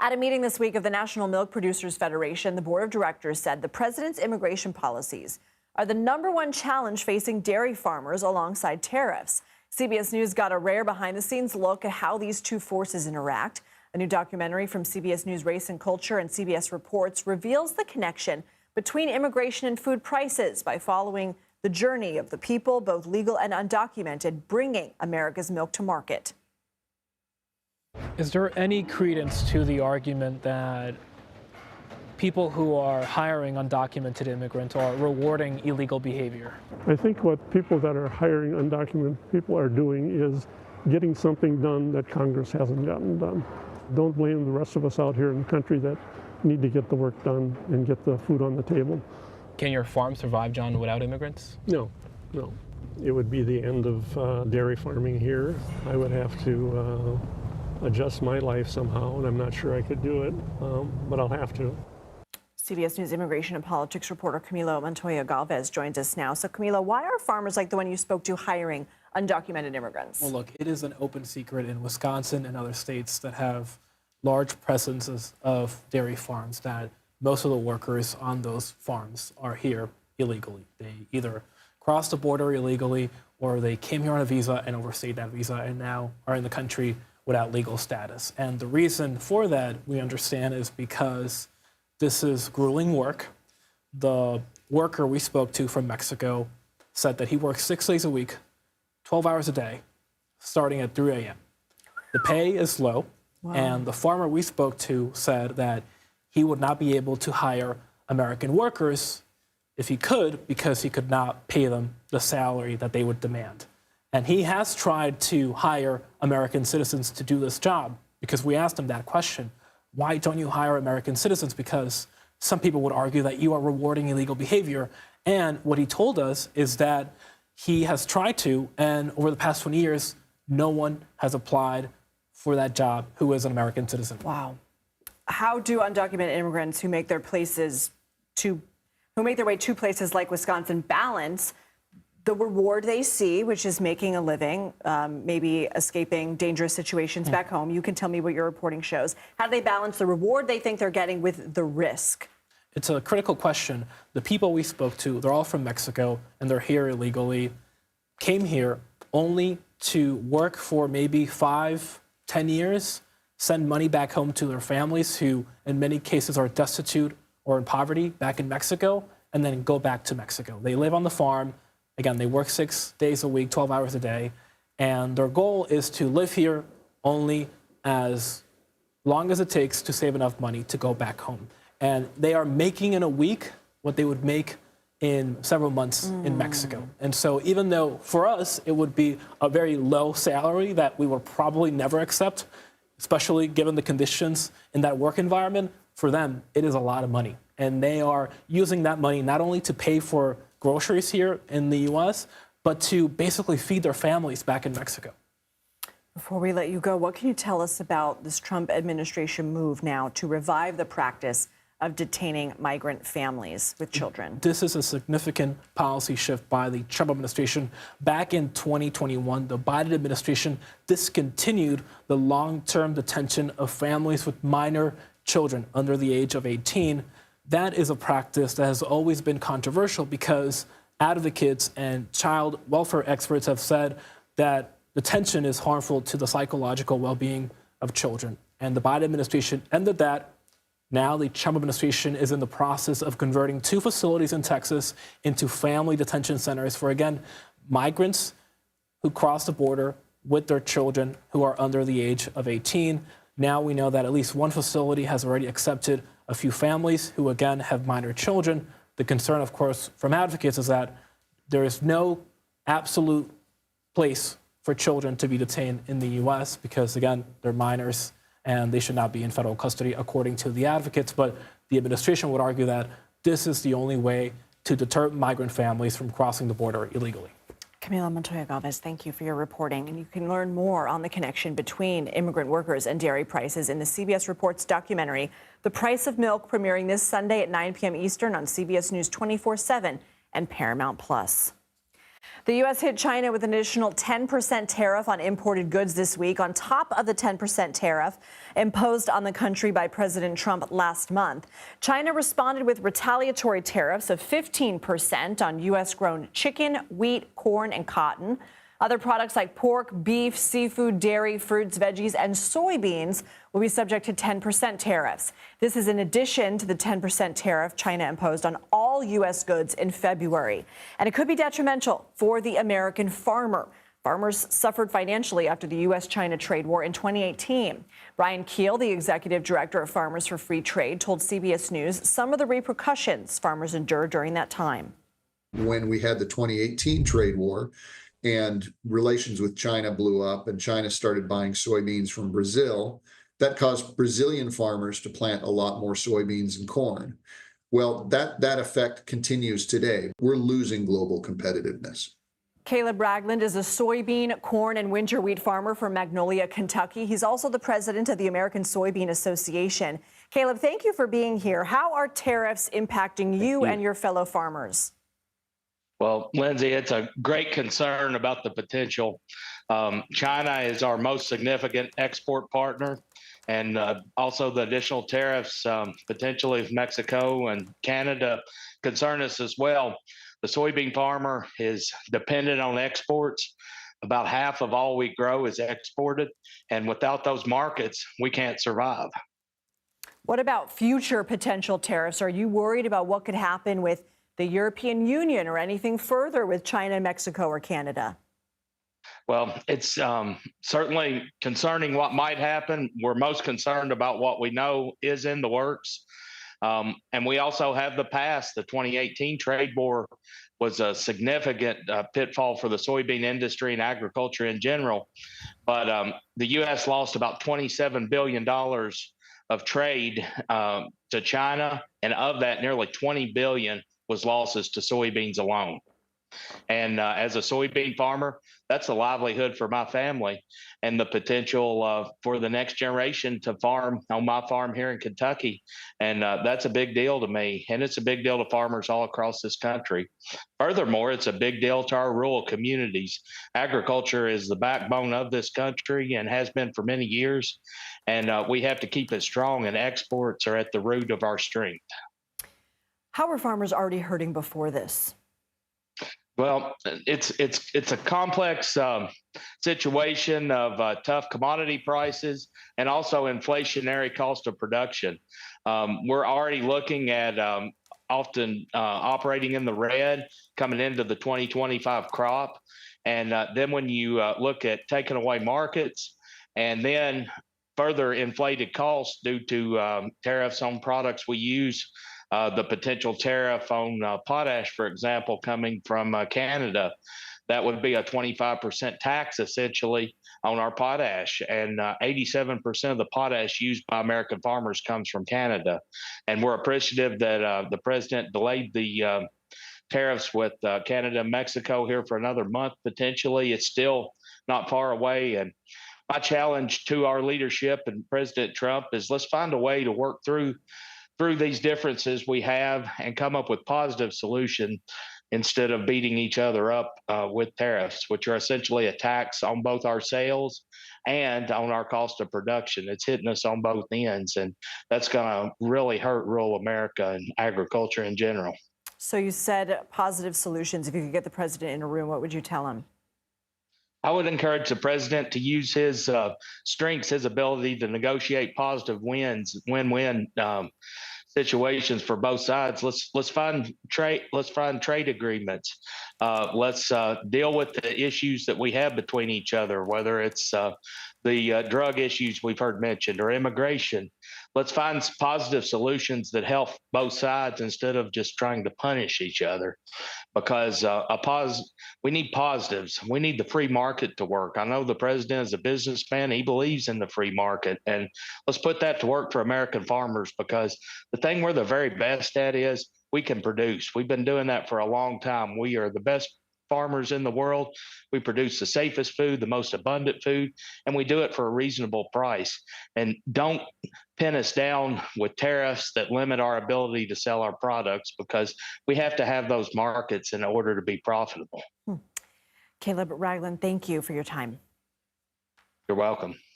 At a meeting this week of the National Milk Producers Federation, the board of directors said the president's immigration policies are the #1 challenge facing dairy farmers alongside tariffs. CBS News got a rare behind-the-scenes look at how these two forces interact. A new documentary from CBS News Race and Culture and CBS Reports reveals the connection between immigration and food prices by following the journey of the people, both legal and undocumented, bringing America's milk to market. Is there any credence to the argument that people who are hiring undocumented immigrants are rewarding illegal behavior? I think what people that are hiring undocumented people are doing is getting something done that Congress hasn't gotten done. Don't blame the rest of us out here in the country that need to get the work done and get the food on the table. Can your farm survive, John, without immigrants? No. It would be the end of dairy farming here. I would have to adjust my life somehow, and I'm not sure I could do it, but I'll have to. CBS News immigration and politics reporter Camilo Motoya-Galvez joins us now. So, Camilo, why are farmers like the one you spoke to hiring undocumented immigrants? Well, look, it is an open secret in Wisconsin and other states that have large presences of dairy farms that most of the workers on those farms are here illegally. They either crossed the border illegally or they came here on a visa and overstayed that visa and now are in the country without legal status. And the reason for that, we understand, is because this is grueling work. The worker we spoke to from Mexico said that he works 6 days a week, 12 hours a day, starting at 3 a.m. The pay is low, and the farmer we spoke to said that he would not be able to hire American workers if he could, because he could not pay them the salary that they would demand. And he has tried to hire American citizens to do this job, because we asked him that question. Why don't you hire American citizens? Because some people would argue that you are rewarding illegal behavior. And what he told us is that he has tried to, and over the past 20 years, no one has applied for that job who is an American citizen. Wow. How do undocumented immigrants who make their way to places like Wisconsin balance the reward they see, which is making a living, maybe escaping dangerous situations back home? You can tell me what your reporting shows. How do they balance the reward they think they're getting with the risk? It's a critical question. The people we spoke to, they're all from Mexico, and they're here illegally, came here only to work for maybe 5, 10 years, send money back home to their families who, in many cases, are destitute or in poverty back in Mexico, and then go back to Mexico. They live on the farm. Again, they work 6 days a week, 12 hours a day, and their goal is to live here only as long as it takes to save enough money to go back home. And they are making in a week what they would make in several months in Mexico. And so even though for us it would be a very low salary that we would probably never accept, especially given the conditions in that work environment, for them it is a lot of money. And they are using that money not only to pay for groceries here in the U.S., but to basically feed their families back in Mexico. Before we let you go, what can you tell us about this Trump administration move now to revive the practice of detaining migrant families with children? This is a significant policy shift by the Trump administration. Back in 2021, the Biden administration discontinued the long-term detention of families with minor children under the age of 18. That is a practice that has always been controversial because advocates and child welfare experts have said that detention is harmful to the psychological well-being of children. And the Biden administration ended that. Now the Trump administration is in the process of converting 2 facilities in Texas into family detention centers for, again, migrants who cross the border with their children who are under the age of 18. Now we know that at least 1 facility has already accepted a few families who, again, have minor children. The concern, of course, from advocates is that there is no absolute place for children to be detained in the U.S. because, again, they're minors and they should not be in federal custody, according to the advocates. But the administration would argue that this is the only way to deter migrant families from crossing the border illegally. Camilo Motoya-Galvez, thank you for your reporting. And you can learn more on the connection between immigrant workers and dairy prices in the CBS Reports documentary, The Price of Milk, premiering this Sunday at 9 p.m. Eastern on CBS News 24/7 and Paramount Plus. The U.S. hit China with an additional 10% tariff on imported goods this week, on top of the 10% tariff imposed on the country by President Trump last month. China responded with retaliatory tariffs of 15% on U.S.-grown chicken, wheat, corn, and cotton. Other products like pork, beef, seafood, dairy, fruits, veggies, and soybeans will be subject to 10% tariffs. This is in addition to the 10% tariff China imposed on all U.S. goods in February. And it could be detrimental for the American farmer. Farmers suffered financially after the U.S.-China trade war in 2018. Brian Keel, the executive director of Farmers for Free Trade, told CBS News some of the repercussions farmers endured during that time. When we had the 2018 trade war, and relations with China blew up, and China started buying soybeans from Brazil, that caused Brazilian farmers to plant a lot more soybeans and corn. Well, that effect continues today. We're losing global competitiveness. Caleb Ragland is a soybean, corn, and winter wheat farmer from Magnolia, Kentucky. He's also the president of the American Soybean Association. Caleb, thank you for being here. How are tariffs impacting you and your fellow farmers? Well, Lindsay, it's a great concern about the potential. China is our most significant export partner, and also the additional tariffs potentially of Mexico and Canada concern us as well. The soybean farmer is dependent on exports. About half of all we grow is exported, and without those markets, we can't survive. What about future potential tariffs? Are you worried about what could happen with the European Union or anything further with China, Mexico, or Canada? Well, it's certainly concerning what might happen. We're most concerned about what we know is in the works. And we also have the past. The 2018 trade war was a significant pitfall for the soybean industry and agriculture in general. But the U.S. lost about $27 billion of trade to China, and of that, nearly $20 billion was losses to soybeans alone. And as a soybean farmer, that's a livelihood for my family, and the potential for the next generation to farm on my farm here in Kentucky. And that's a big deal to me, and it's a big deal to farmers all across this country. Furthermore, it's a big deal to our rural communities. Agriculture is the backbone of this country and has been for many years, and we have to keep it strong, and exports are at the root of our strength. How were farmers already hurting before this? Well, it's a complex situation of tough commodity prices and also inflationary cost of production. We're already looking at often operating in the red coming into the 2025 crop. And then when you look at taking away markets and then further inflated costs due to tariffs on products we use, the potential tariff on potash, for example, coming from Canada, that would be a 25% tax essentially on our potash. And 87% of the potash used by American farmers comes from Canada. And we're appreciative that the president delayed the tariffs with Canada and Mexico here for another month potentially. It's still not far away. And my challenge to our leadership and President Trump is let's find a way to work through these differences we have and come up with positive solutions instead of beating each other up with tariffs, which are essentially a tax on both our sales and on our cost of production. It's hitting us on both ends, and that's going to really hurt rural America and agriculture in general. So you said positive solutions. If you could get the president in a room, what would you tell him? I would encourage the president to use his strengths, his ability to negotiate positive win-win situations for both sides. Let's find trade agreements. Let's deal with the issues that we have between each other, whether it's the drug issues we've heard mentioned or immigration. Let's find positive solutions that help both sides instead of just trying to punish each other, because we need positives. We need the free market to work. I know the president is a businessman. He believes in the free market, and let's put that to work for American farmers, because the thing we're the very best at is we can produce. We've been doing that for a long time. We are the best farmers in the world. We produce the safest food, the most abundant food, and we do it for a reasonable price. And don't pin us down with tariffs that limit our ability to sell our products, because we have to have those markets in order to be profitable. Caleb Ragland, thank you for your time. You're welcome.